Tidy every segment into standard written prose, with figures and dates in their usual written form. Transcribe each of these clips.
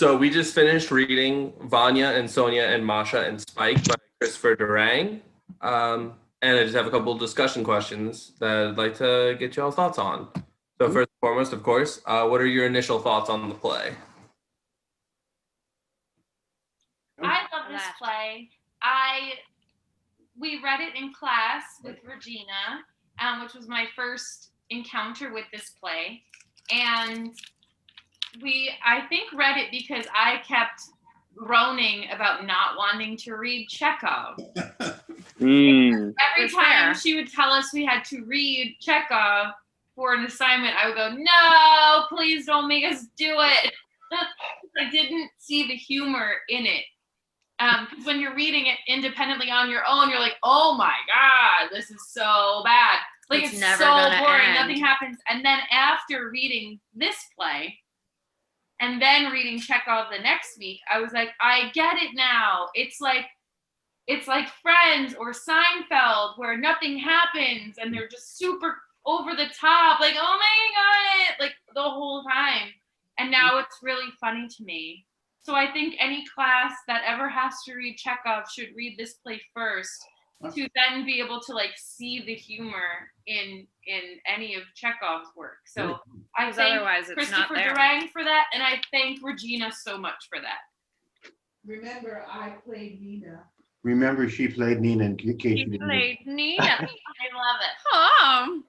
So we just finished reading Vanya and Sonia and Masha and Spike by Christopher Durang. And I just have a couple discussion questions that I'd like to get y'all's thoughts on. So first and foremost, of course, what are your initial thoughts on the play? I love this play. We read it in class with Regina, which was my first encounter with this play. And I think read it because I kept groaning about not wanting to read Chekhov. Every time she would tell us we had to read Chekhov for an assignment, I would go, no, please don't make us do it. I didn't see the humor in it. Because when you're reading it independently on your own, you're like, oh my God, this is so bad. Like, it's so boring, nothing happens. And then after reading this play, and then reading Chekhov the next week, I was like, I get it now. It's like Friends or Seinfeld, where nothing happens and they're just super over the top, like, oh my God, like the whole time. And now it's really funny to me. So I think any class that ever has to read Chekhov should read this play first to then be able to like see the humor in any of Chekhov's work. So I thank Christopher Durang for that, and I thank Regina so much for that. Remember, I played Nina. Remember, she played Nina in case She played Nina. I love it. Oh.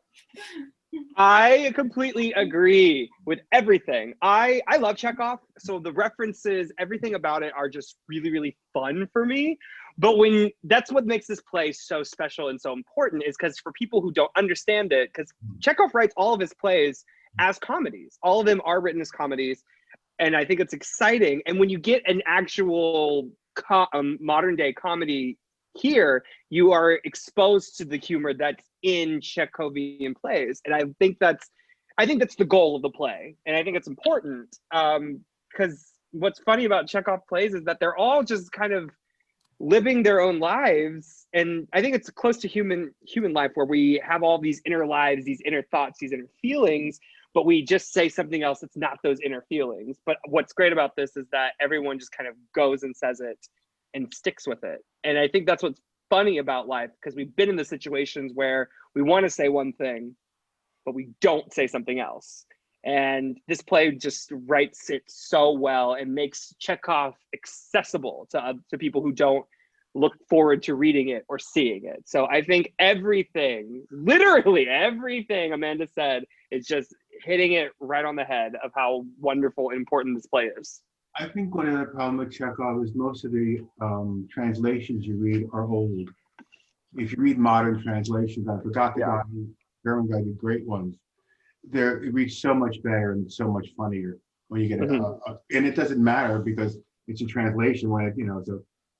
I completely agree with everything. I love Chekhov, so the references, everything about it are just really, really fun for me. But that's what makes this play so special and so important, is because for people who don't understand it, because Chekhov writes all of his plays as comedies. All of them are written as comedies, and I think it's exciting. And when you get an actual modern day comedy here, you are exposed to the humor that's in Chekhovian plays, and I think that's the goal of the play, and I think it's important because what's funny about Chekhov plays is that they're all just kind of living their own lives, and I think it's close to human life, where we have all these inner lives, these inner thoughts, these inner feelings, but we just say something else that's not those inner feelings. But what's great about this is that everyone just kind of goes and says it and sticks with it. And I think that's what's funny about life, because we've been in the situations where we want to say one thing, but we don't say something else. And this play just writes it so well and makes Chekhov accessible to people who don't look forward to reading it or seeing it. So I think everything, literally everything Amanda said is just hitting it right on the head of how wonderful and important this play is. I think one other problem with Chekhov is most of the translations you read are old. If you read modern translations, I forgot the German guy did great ones. It reads so much better and so much funnier when you get it. And it doesn't matter because it's a translation when it,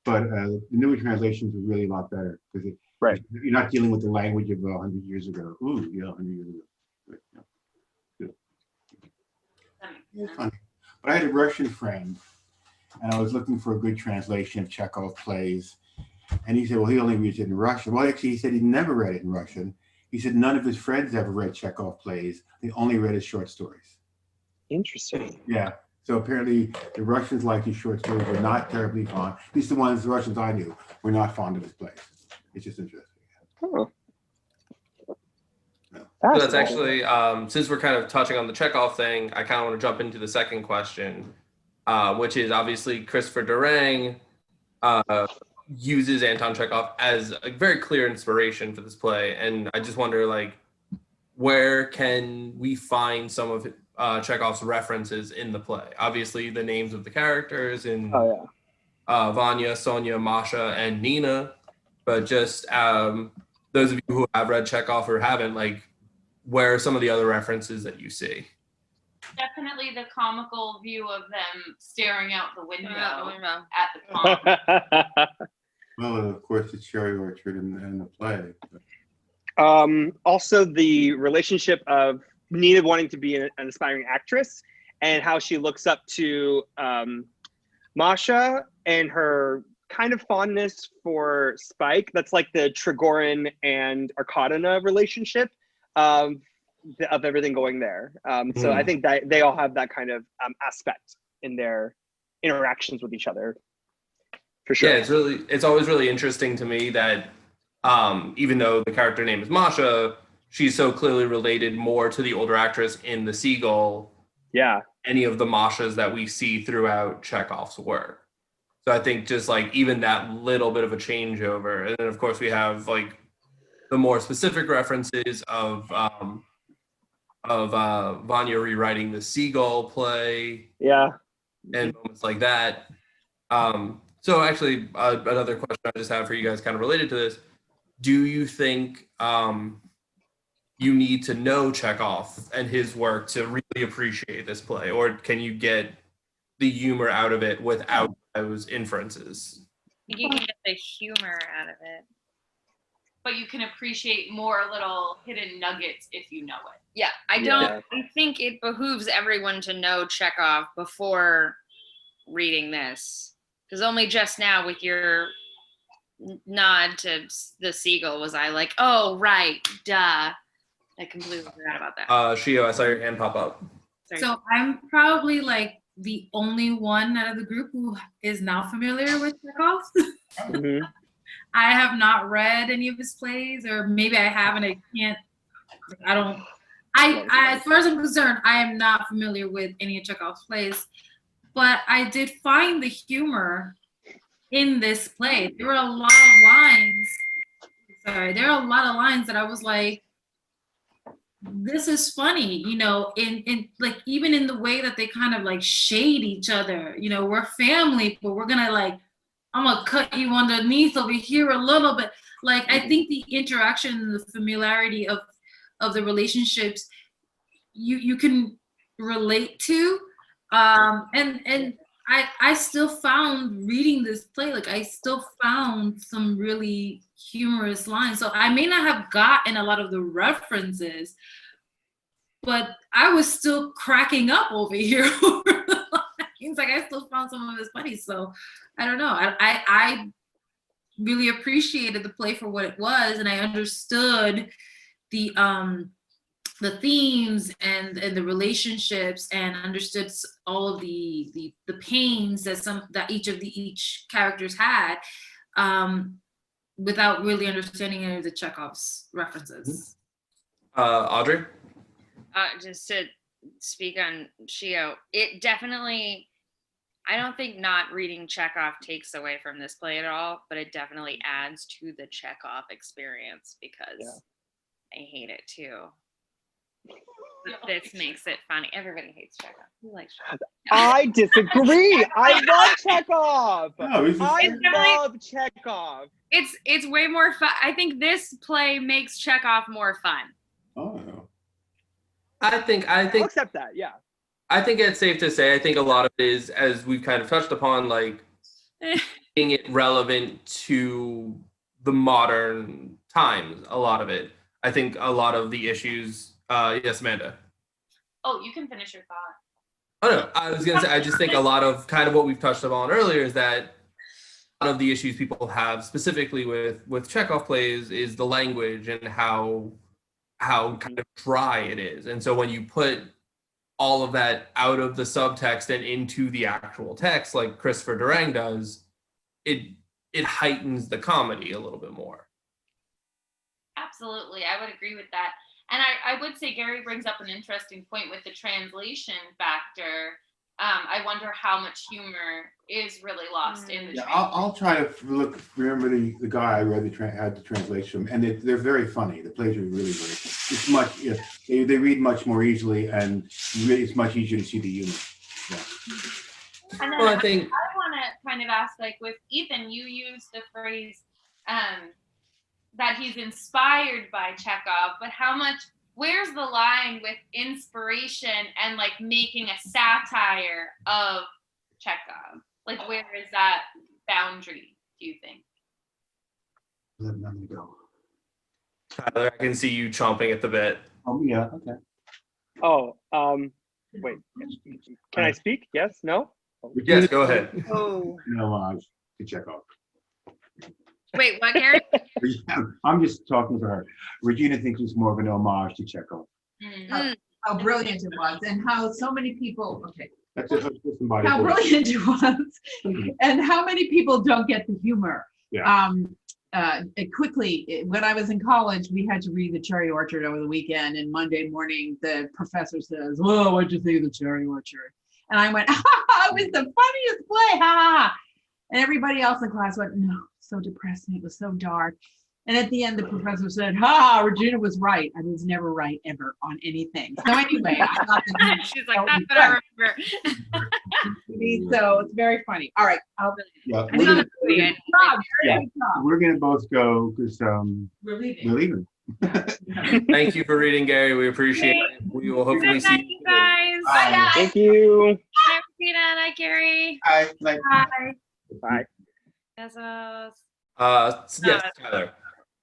but the newer translations are really a lot better because you're not dealing with the language of 100 years ago. 100 years ago. It's funny. But I had a Russian friend, and I was looking for a good translation of Chekhov plays. And he said, well, he only reads it in Russian. Well, actually, he said he never read it in Russian. He said none of his friends ever read Chekhov plays. They only read his short stories. Interesting. Yeah. So apparently the Russians liked his short stories, were not terribly fond. At least the Russians I knew were not fond of his plays. It's just interesting. Oh. So that's actually, since we're kind of touching on the Chekhov thing, I kind of want to jump into the second question, which is obviously Christopher Durang uses Anton Chekhov as a very clear inspiration for this play. And I just wonder, like, where can we find some of Chekhov's references in the play? Obviously, the names of the characters in Vanya, Sonia, Masha, and Nina, but just those of you who have read Chekhov or haven't, like, where are some of the other references that you see? Definitely the comical view of them staring out the window at the pond. Well, of course, it's Cherry Orchard in the play. Also, the relationship of Nina wanting to be an aspiring actress and how she looks up to Masha and her kind of fondness for Spike. That's like the Trigorin and Arkadina relationship of everything going there. So I think that they all have that kind of aspect in their interactions with each other. For sure. Yeah, it's always really interesting to me that even though the character name is Masha, she's so clearly related more to the older actress in The Seagull. Yeah. Any of the Mashas that we see throughout Chekhov's work. So I think just like even that little bit of a changeover, and then of course we have like the more specific references of Vanya rewriting the Seagull play. Yeah. And moments like that. So actually, another question I just have for you guys, kind of related to this: do you think you need to know Chekhov and his work to really appreciate this play, or can you get the humor out of it without those inferences? You can get the humor out of it. But you can appreciate more little hidden nuggets if you know it. Yeah, I think it behooves everyone to know Chekhov before reading this. Because only just now with your nod to The Seagull was I like, oh, right, duh. I completely forgot about that. Shio, I saw your hand pop up. Sorry. So I'm probably like the only one out of the group who is not familiar with Chekhov. Mhm. I have not read any of his plays, or maybe I have and as far as I'm concerned, I am not familiar with any of Chekhov's plays, but I did find the humor in this play. There were a lot of lines that I was like, this is funny, in like, even in the way that they kind of like shade each other, we're family, but we're gonna like, I'm gonna cut you underneath over here a little bit. Like, I think the interaction and the familiarity of the relationships you can relate to. And I still found reading this play, like I still found some really humorous lines. So I may not have gotten a lot of the references, but I was still cracking up over here. It's like I still found some of his funny. So I don't know. I really appreciated the play for what it was, and I understood the themes and the relationships, and understood all of the pains that each characters had, without really understanding any of the Chekhov's references. Audrey? Just to speak on Shio, it definitely, I don't think not reading Chekhov takes away from this play at all, but it definitely adds to the Chekhov experience, because I hate it too. But this makes it funny. Everybody hates Chekhov. Who likes Chekhov? I disagree. I love Chekhov. No, it's just- I love Chekhov. It's way more fun. I think this play makes Chekhov more fun. Oh, no. I think I'll accept that. Yeah. I think it's safe to say, I think a lot of it is, as we've kind of touched upon, like making it relevant to the modern times, a lot of it. I think a lot of the issues, yes, Amanda? Oh, you can finish your thought. Oh, no, I was going to say, I just think a lot of kind of what we've touched upon earlier is that a lot of the issues people have specifically with Chekhov plays is the language and how kind of dry it is. And so when you put all of that out of the subtext and into the actual text, like Christopher Durang does, it heightens the comedy a little bit more. Absolutely, I would agree with that. And I would say Gary brings up an interesting point with the translation factor. I wonder how much humor is really lost in the Yeah, translation. I'll try to remember the guy I read had the translation, and they're very funny. The plays are really very funny. It's much, they read much more easily, and it's much easier to see the humor. Yeah. And then Well, I think I want to kind of ask, like with Ethan, you used the phrase that he's inspired by Chekhov, but where's the line with inspiration and like making a satire of Chekhov? Like, where is that boundary, do you think? Let me go. Tyler, I can see you chomping at the bit. Oh, yeah, okay. Oh, wait. Can I speak? Yes? No? Yes, go ahead. Oh. No, to check off. Wait, what, Gary? I'm just talking to her. Regina thinks it's more of an homage to Chekhov. Mm. How brilliant it was, and how so many people, okay, That's just somebody. how brilliant it was, and how many people don't get the humor. Yeah. Quickly, when I was in college, we had to read The Cherry Orchard over the weekend, and Monday morning, the professor says, "Well, what'd you think of The Cherry Orchard?" And I went, "Ha ha, it was the funniest play, ha ha." And everybody else in class went, "No, so depressing, it was so dark." And at the end, the professor said, "Ha, Regina was right. I was never right ever on anything." So anyway, I thought that She's like, that's what I remember. so it's very funny. All right, Yeah. I know. Good job, Yeah. good job. We're gonna both go because We're leaving. we're leaving. Thank you for reading, Gary. We appreciate it. We will hopefully Good night, see you you. guys. Bye, guys. Thank you. Hi, Regina. Hi, Gary. Hi. Like, Bye. Bezos. Yes, Tyler.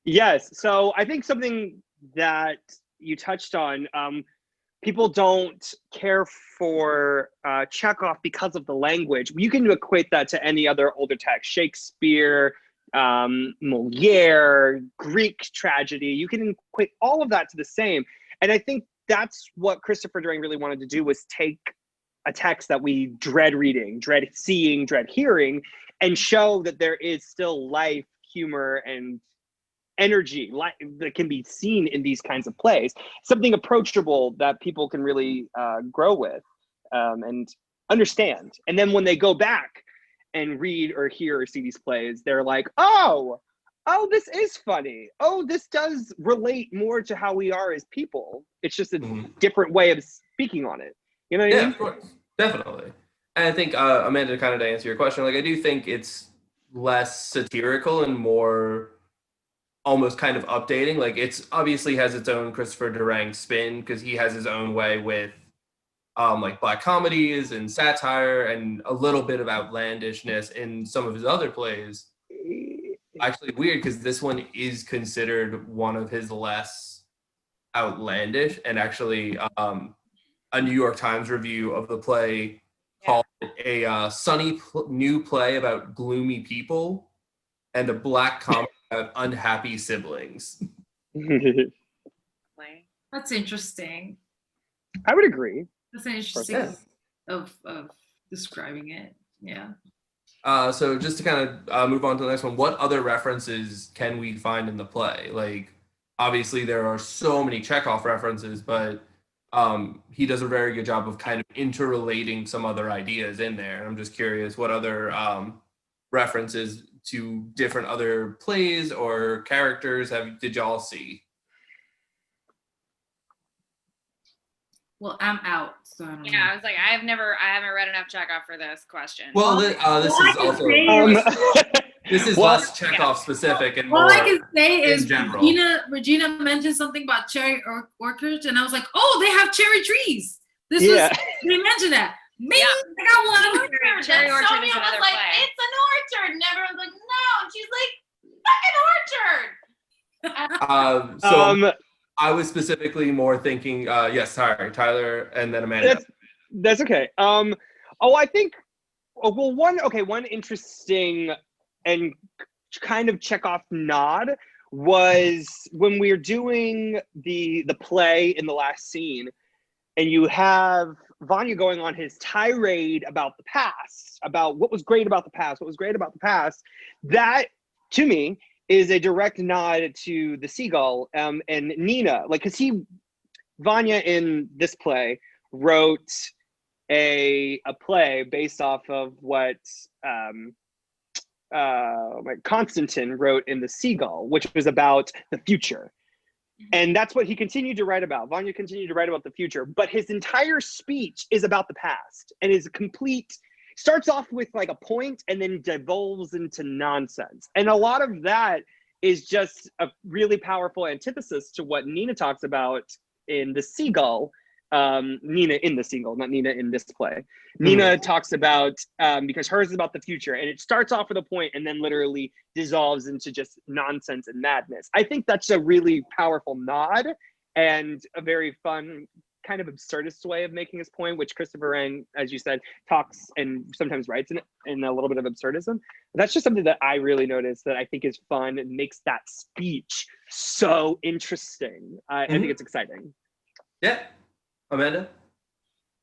Yes. So I think something that you touched on, people don't care for Chekhov because of the language. You can equate that to any other older text, Shakespeare, Moliere, Greek tragedy. You can equate all of that to the same. And I think that's what Christopher Durang really wanted to do, was take a text that we dread reading, dread seeing, dread hearing, and show that there is still life, humor, and energy that can be seen in these kinds of plays. Something approachable that people can really grow with and understand. And then when they go back and read or hear or see these plays, they're like, oh, this is funny. Oh, this does relate more to how we are as people. It's just a different way of speaking on it. You know what I mean? Yeah, of course. Definitely. And I think, Amanda, kind of to answer your question, like I do think it's less satirical and more almost kind of updating. Like it's obviously has its own Christopher Durang spin because he has his own way with like black comedies and satire and a little bit of outlandishness in some of his other plays. Actually weird because this one is considered one of his less outlandish, and actually a New York Times review of the play called it a sunny new play about gloomy people and a black comedy about unhappy siblings. That's interesting. I would agree. That's an interesting Yeah. of describing it. Yeah. So just to kind of move on to the next one, what other references can we find in the play? Like, obviously there are so many Chekhov references, but he does a very good job of kind of interrelating some other ideas in there. I'm just curious what other references to different other plays or characters did y'all see? Well, I'm out, so I don't know. Yeah, I was like, I haven't read enough Chekhov for this question. Well, this is also this is Well, less Chekhov specific and All more I can say is general. Regina mentioned something about cherry orchards, and I was like, oh, they have cherry trees. They mentioned that. Me, Yeah. I got one. Orchard. Cherry Orchard Sonia is was another like, play. "It's an orchard," and everyone's like, "No," and she's like, "Fucking orchard." So I was specifically more thinking, yes, sorry, Tyler, and then Amanda. That's okay. I think, one interesting and kind of Chekhov nod was when we were doing the play in the last scene, and you have Vanya going on his tirade about the past, about what was great about the past, that to me is a direct nod to the seagull and Nina, like, because Vanya in this play wrote a play based off of what Constantine wrote in The Seagull, which was about the future. And that's what he continued to write about. Vanya continued to write about the future, but his entire speech is about the past and is starts off with like a point and then devolves into nonsense. And a lot of that is just a really powerful antithesis to what Nina talks about in The Seagull. Nina in The Seagull, not Nina in this play. Nina talks about, because hers is about the future, and it starts off with a point and then literally dissolves into just nonsense and madness. I think that's a really powerful nod and a very fun kind of absurdist way of making his point, which Christopher Durang, as you said, talks and sometimes writes in a little bit of absurdism. That's just something that I really noticed that I think is fun and makes that speech so interesting. I think it's exciting. Yeah. Amanda?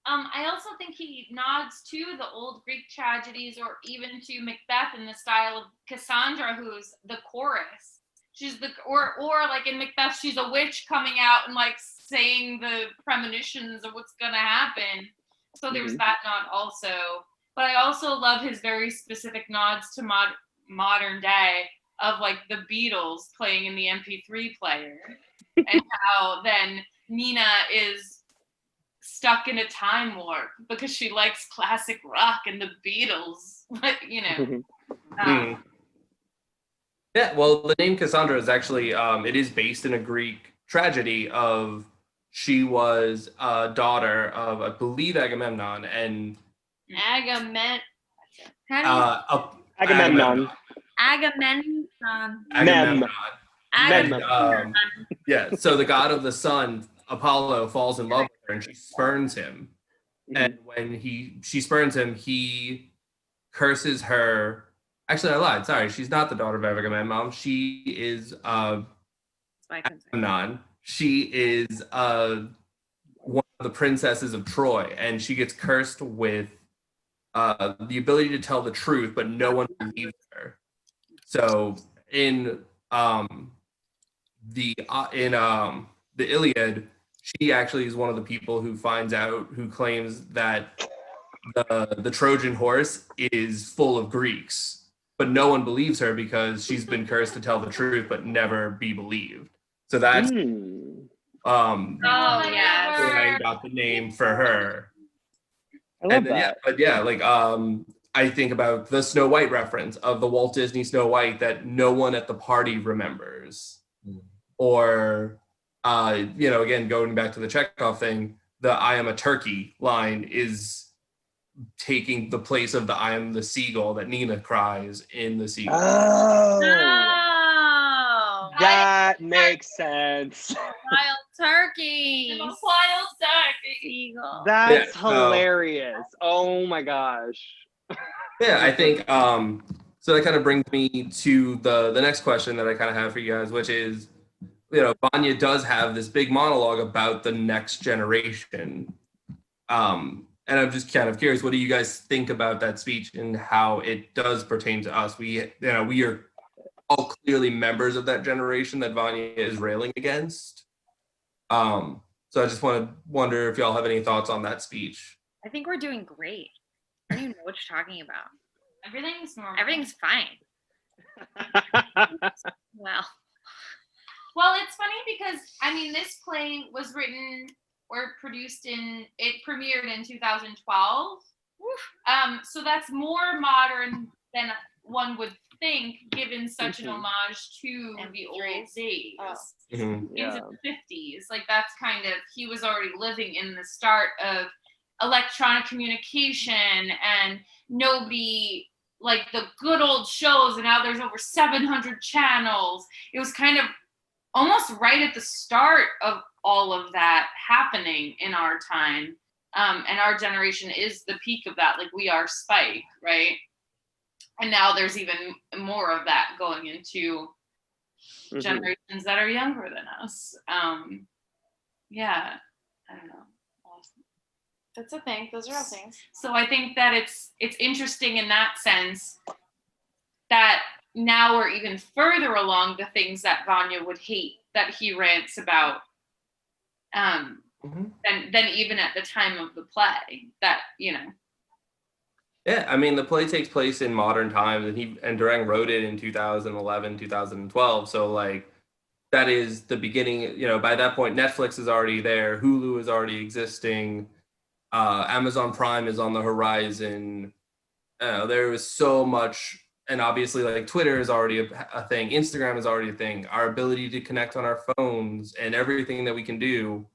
I also think he nods to the old Greek tragedies, or even to Macbeth in the style of Cassandra, who's the chorus. She's or like in Macbeth, she's a witch coming out and like saying the premonitions of what's gonna happen. So there's that nod also. But I also love his very specific nods to modern day, of like the Beatles playing in the MP3 player, and how then Nina is stuck in a time warp because she likes classic rock and the Beatles. But Yeah, well, the name Cassandra is actually it is based in a Greek tragedy of she was a daughter of, I believe, Agamemnon, and Agamemnon. Agamemnon. Agamemnon. Agamemnon. Yeah, so the god of the sun, Apollo, falls in love with her and she spurns him. And when she spurns him, he curses her. Actually, I lied. Sorry, she's not the daughter of Agamemnon. She is Agamemnon. She is one of the princesses of Troy, and she gets cursed with the ability to tell the truth, but no one believes her. So in the Iliad, she actually is one of the people who finds out, who claims that the Trojan horse is full of Greeks, but no one believes her because she's been cursed to tell the truth but never be believed. So that's Oh yeah, I got the name for her. I love that. I think about the Snow White reference of the Walt Disney Snow White that no one at the party remembers. Or, again, going back to the Chekhov thing, the I am a turkey line is taking the place of the I am the seagull that Nina cries in the seagull. Oh, oh, that makes sense. wild turkeys. Wild turkey. Eagle. That's hilarious. Oh my gosh. Yeah, I think so that kind of brings me to the next question that I kind of have for you guys, which is, Vanya does have this big monologue about the next generation. And I'm just kind of curious, what do you guys think about that speech and how it does pertain to us? We are all clearly members of that generation that Vanya is railing against. So I just wonder if y'all have any thoughts on that speech. I think we're doing great. I don't even know what you're talking about. Everything's normal. Everything's fine. Well, it's funny because this play was written or produced it premiered in 2012. So that's more modern than one would think, given such an homage to the old days. Into the 50s. Like that's kind of, he was already living in the start of electronic communication, and nobody, like the good old shows, and now there's over 700 channels. It was kind of almost right at the start of all of that happening in our time. And our generation is the peak of that. Like we are Spike, right? And now there's even more of that going into generations that are younger than us. Yeah, I don't know. That's a thing. Those are all things. So I think that it's interesting in that sense that now we're even further along the things that Vanya would hate that he rants about than even at the time of the play. That, Yeah, the play takes place in modern times, and Durang wrote it in 2011, 2012. So like that is the beginning. By that point, Netflix is already there, Hulu is already existing. Amazon Prime is on the horizon. There is so much, and obviously like Twitter is already a thing. Instagram is already a thing. Our ability to connect on our phones and everything that we can do,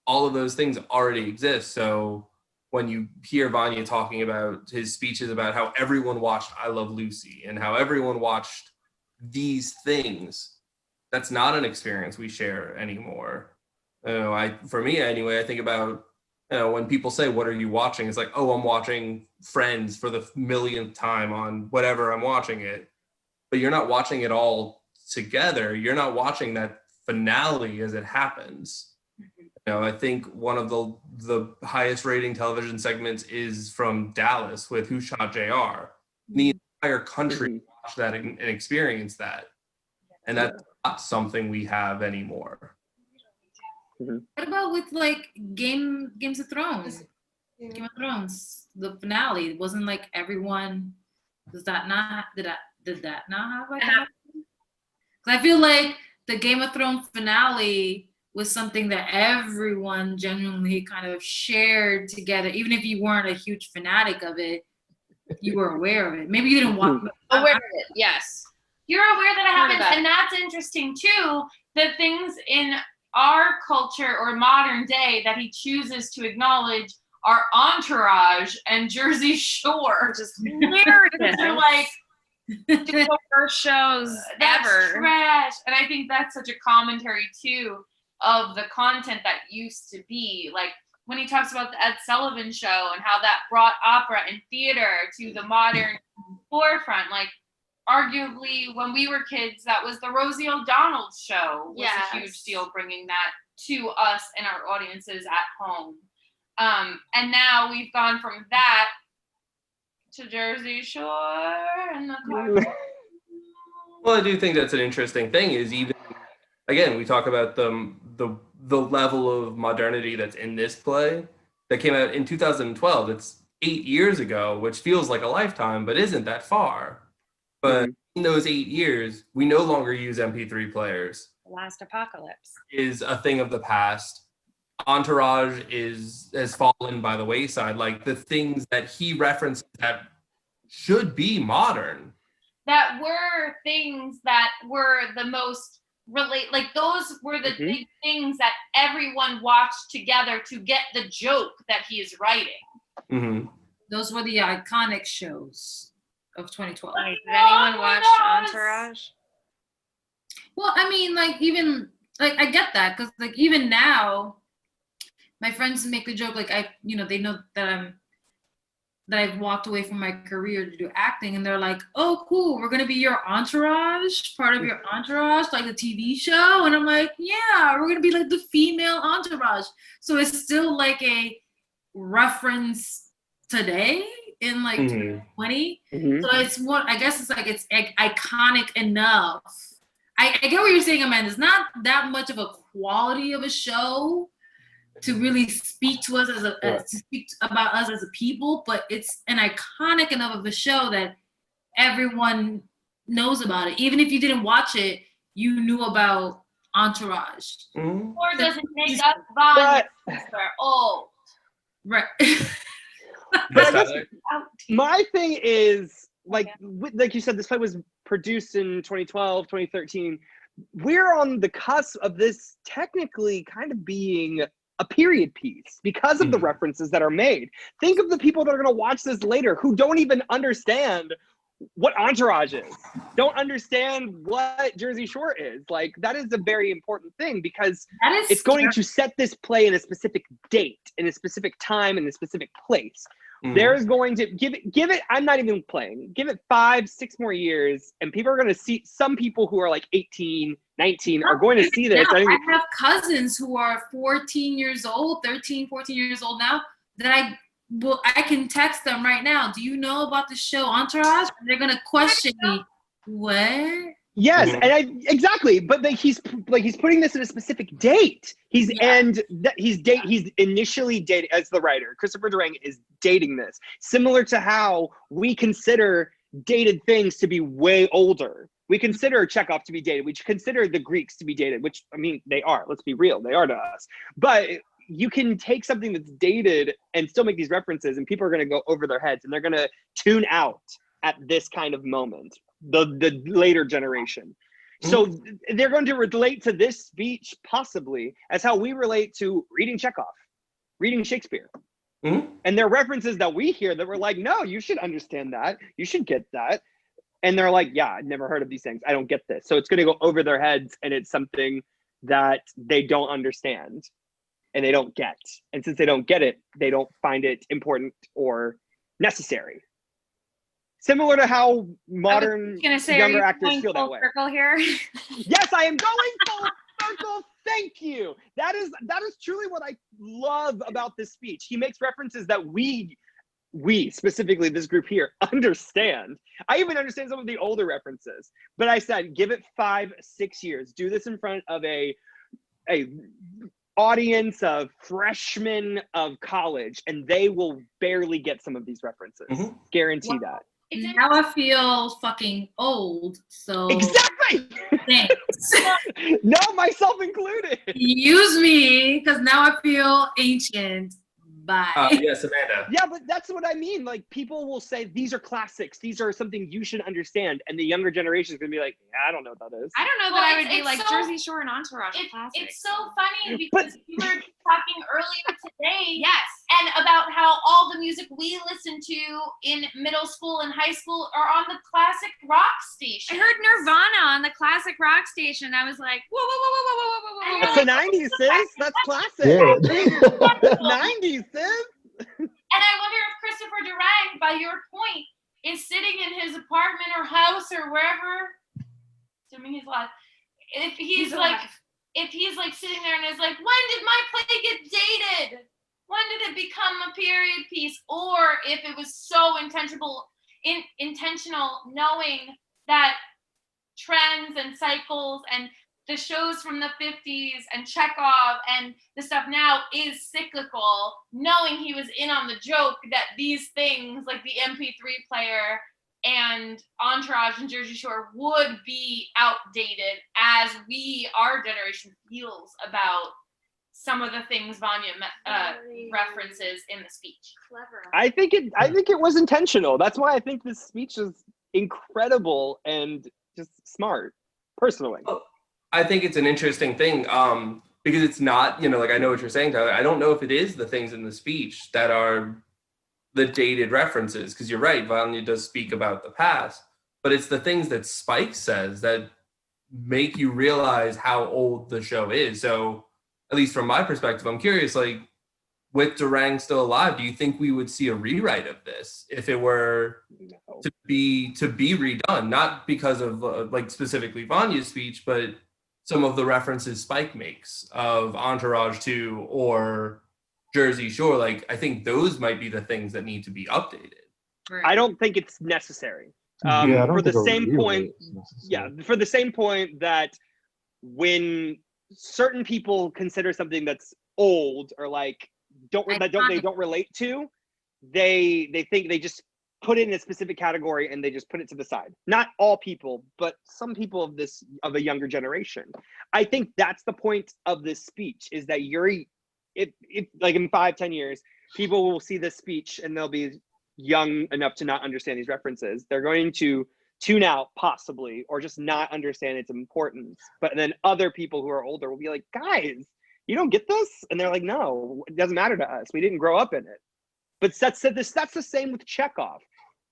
all of those things already exist. So when you hear Vanya talking about his speeches about how everyone watched I Love Lucy and how everyone watched these things, that's not an experience we share anymore. For me anyway, I think about, when people say, what are you watching? It's like, oh, I'm watching Friends for the millionth time on whatever I'm watching it. But you're not watching it all together. You're not watching that finale as it happens. You know, I think one of the highest rating television segments is from Dallas with Who Shot JR. The entire country watched that and experienced that. And that's not something we have anymore. What about with like Games of Thrones? Game of Thrones, the finale wasn't like everyone. Did that not have like? Because I feel like the Game of Thrones finale was something that everyone genuinely kind of shared together, even if you weren't a huge fanatic of it. You were aware of it. Maybe you didn't watch. Aware of it, yes. You're aware that it Heard happens, about it. and that's interesting too. The things in our culture or modern day that he chooses to acknowledge are Entourage and Jersey Shore. Just narrative. They're like the worst shows that's ever. trash, and I think that's such a commentary too of the content that used to be. Like when he talks about the Ed Sullivan Show and how that brought opera and theater to the modern forefront. Like arguably when we were kids, that was the Rosie O'Donnell Show was a huge deal, bringing that to us and our audiences at home. And now we've gone from that to Jersey Shore and the Well, I do think that's an interesting thing is even, again, we talk about the level of modernity that's in this play that came out in 2012. It's 8 years ago, which feels like a lifetime, but isn't that far. But in those 8 years, we no longer use MP3 players. The last apocalypse Is a thing of the past. Entourage has fallen by the wayside. Like the things that he referenced that should be modern. that were things that were the most like those were the big things that everyone watched together to get the joke that he is writing. Those were the iconic shows of 2012. Did anyone watch Entourage? Well, I mean, like even like I get that because like even now, my friends make the joke like they know that I've walked away from my career to do acting, and they're like, "Oh, cool, we're gonna be your entourage, part of your entourage, like the TV show." And I'm like, "Yeah, we're gonna be like the female entourage." So it's still like a reference today in like 2020. So it's more. I guess it's like it's iconic enough. I get what you're saying, Amanda. It's not that much of a quality of a show to really speak to us to speak about us as a people, but it's an iconic enough of a show that everyone knows about it. Even if you didn't watch it, you knew about Entourage. Or doesn't make us Vanya are old. Right. But I guess my thing is like you said, this play was produced in 2012, 2013. We're on the cusp of this technically kind of being a period piece because of the references that are made. Think of the people that are going to watch this later who don't even understand what Entourage is, don't understand what Jersey Shore is. Like that is a very important thing because it's going to set this play in a specific date, in a specific time, in a specific place. There's going to give it, I'm not even playing, give it 5-6 more years and people are going to see, some people who are like 18, 19 are going to see this. I have cousins who are 14 years old, 13, 14 years old now that I can text them right now. Do you know about the show Entourage? And they're going to question me. What? Yes, and exactly. But he's putting this in a specific date. He's initially dating as the writer. Christopher Durang is dating this, similar to how we consider dated things to be way older. We consider Chekhov to be dated. We consider the Greeks to be dated, which I mean they are. Let's be real, they are to us. But you can take something that's dated and still make these references, and people are going to go over their heads and they're going to tune out at this kind of moment. The later generation. So they're going to relate to this speech possibly as how we relate to reading Chekhov, reading Shakespeare. And there are references that we hear that we're like, no, you should understand that. You should get that. And they're like, yeah, I've never heard of these things. I don't get this. So it's going to go over their heads and it's something that they don't understand and they don't get. And since they don't get it, they don't find it important or necessary. Similar to how modern younger actors feel that way. Circle here. Yes, I am going full circle. Thank you. That is truly what I love about this speech. He makes references that we specifically this group here understand. I even understand some of the older references, but I said give it 5-6 years. Do this in front of a audience of freshmen of college, and they will barely get some of these references. Guarantee that. Now I feel fucking old, so exactly. Thanks. No, myself included. Use me, because now I feel ancient. Bye. Yes, Amanda. Yeah, but that's what I mean. Like, people will say these are classics. These are something you should understand, and the younger generation is gonna be like, yeah, I don't know what that is. I don't know Well, that I would be it's like so- Jersey Shore and Entourage classics. It's so funny But- because we were talking earlier today Yes. and about how all the music we listened to in middle school and high school are on the classic rock station. I heard Nirvana on the classic rock station. I was like, whoa, whoa, whoa, whoa, whoa, whoa, whoa, whoa, It's whoa. the 90s, sis. That's classic. Yeah. 90s, sis. And I wonder if Christopher Durang, by your point, is sitting in his apartment or house or wherever, assuming he's alive, if he's like sitting there and is like, when did my play get dated? When did it become a period piece? Or if it was so intentional, knowing that trends and cycles and the shows from the 50s and Chekhov and the stuff now is cyclical, knowing he was in on the joke that these things like the MP3 player and Entourage and Jersey Shore would be outdated as our generation feels about some of the things Vanya references in the speech. Clever. I think it was intentional. That's why I think this speech is incredible and just smart, personally. I think it's an interesting thing because it's not, like I know what you're saying, Tyler. I don't know if it is the things in the speech that are the dated references, because you're right, Vanya does speak about the past, but it's the things that Spike says that make you realize how old the show is. So at least from my perspective, I'm curious, like with Durang still alive, do you think we would see a rewrite of this if it were to be redone? Not because of like specifically Vanya's speech, but some of the references Spike makes of Entourage 2 or Jersey Shore. Like, I think those might be the things that need to be updated. I don't think it's necessary. Yeah, I don't for the think a same rewrite point, is necessary. yeah, for the same point that when certain people consider something that's old or like they don't relate to, they think they just put it in a specific category and they just put it to the side. Not all people, but some people of a younger generation. I think that's the point of this speech, is that if like in 5-10 years, people will see this speech and they'll be young enough to not understand these references. They're going to tune out possibly, or just not understand its importance. But then other people who are older will be like, guys, you don't get this? And they're like, no, it doesn't matter to us. We didn't grow up in it. But that's the same with Chekhov.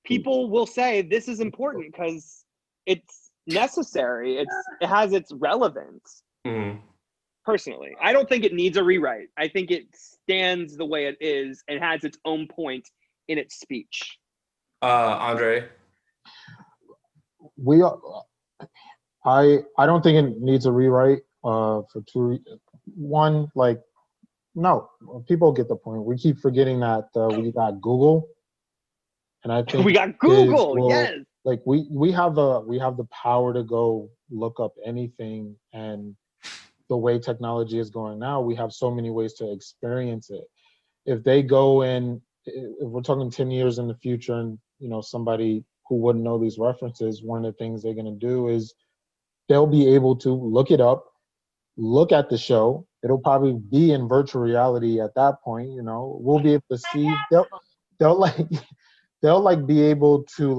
People will say this is important because it's necessary. It has its relevance. Mm-hmm. Personally, I don't think it needs a rewrite. I think it stands the way it is and has its own point in its speech. Andre? I don't think it needs a rewrite for one, like, no, people get the point. We keep forgetting that we got Google, and I think we got Google. Yes, like we have the power to go look up anything, and the way technology is going now, we have so many ways to experience it. If they go in, if we're talking 10 years in the future, and somebody who wouldn't know these references, one of the things they're going to do is they'll be able to look it up, look at the show. It'll probably be in virtual reality at that point. We'll be able to see. They'll be able to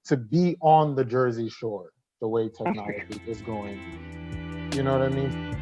to be on the Jersey Shore the way technology is going. You know what I mean?